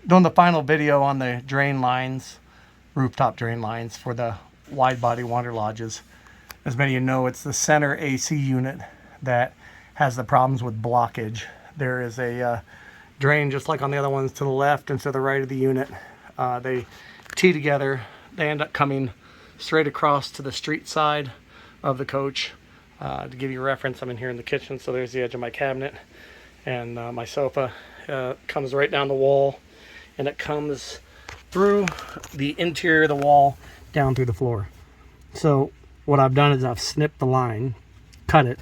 doing the final video on the drain lines, rooftop drain lines for the wide body Wanderlodges. As many of you know, it's the center AC unit that has the problems with blockage. There is a drain just like on the other ones to the left and to the right of the unit. They tee together. They end up coming straight across to the street side of the coach. To give you a reference, I'm in here in the kitchen, so there's the edge of my cabinet, and my sofa comes right down the wall, and it comes through the interior of the wall down through the floor. So what I've done is I've snipped the line, cut it,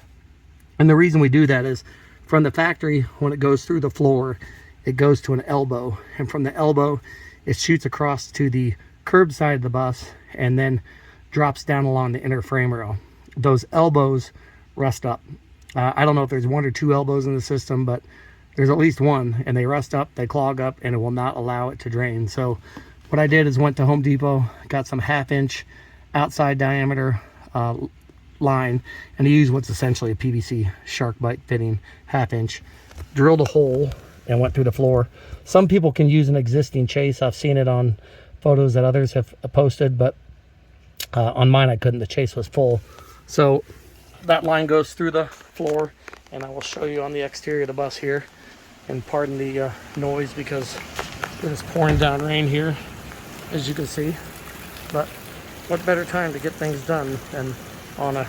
and the reason we do that is from the factory, when it goes through the floor, it goes to an elbow, and from the elbow it shoots across to the curb side of the bus and then drops down along the inner frame rail. Those elbows rust up. I don't know if there's one or two elbows in the system, but there's at least one, and they rust up, they clog up, and it will not allow it to drain. So what I did is went to Home Depot, got some 1/2-inch outside diameter line, and I used what's essentially a PVC shark bite fitting 1/2-inch, drilled a hole and went through the floor. Some people can use an existing chase. I've seen it on photos that others have posted, but on mine I couldn't. The chase was full. So that line goes through the floor, and I will show you on the exterior of the bus here. And pardon the noise because it is pouring down rain here, as you can see. But what better time to get things done than on a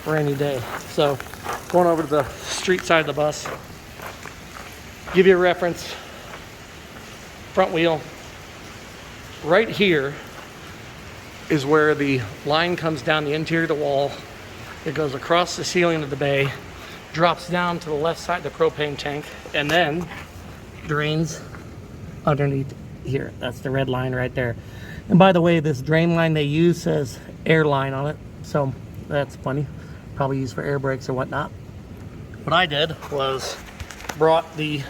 rainy day? So going over to the street side of the bus, give you a reference. Front wheel right here is where the line comes down the interior of the wall. It goes across the ceiling of the bay, drops down to the left side of the propane tank, and then drains underneath here. That's the red line right there. And by the way, this drain line they use says air line on it, so that's funny. Probably used for air brakes or whatnot. What I did was brought the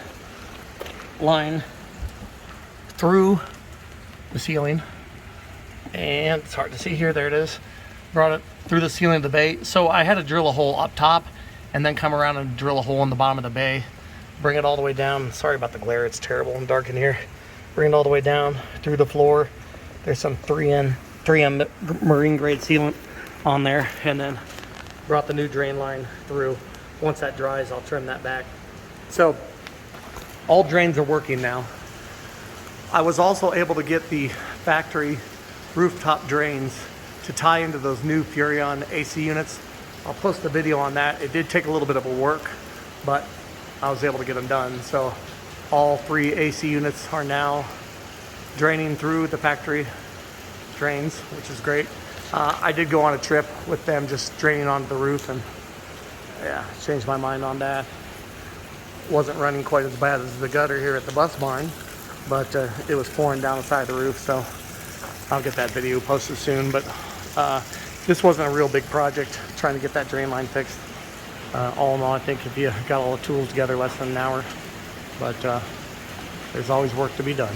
line through the ceiling, and it's hard to see here, there it is. Brought it through the ceiling of the bay. So I had to drill a hole up top and then come around and drill a hole in the bottom of the bay, bring it all the way down. Sorry about the glare, it's terrible and dark in here. Bring it all the way down through the floor. There's some 3M marine grade sealant on there, and then brought the new drain line through. Once that dries, I'll trim that back. So all drains are working now. I was also able to get the factory rooftop drains to tie into those new Furrion AC units. I'll post a video on that. It did take a little bit of a work, but I was able to get them done. So all 3 AC units are now draining through the factory drains, which is great. I did go on a trip with them just draining onto the roof, and yeah, changed my mind on that. Wasn't running quite as bad as the gutter here at the bus barn, but it was pouring down the side of the roof, so I'll get that video posted soon. But this wasn't a real big project, trying to get that drain line fixed. All in all, I think if you got all the tools together, less than an hour. But there's always work to be done.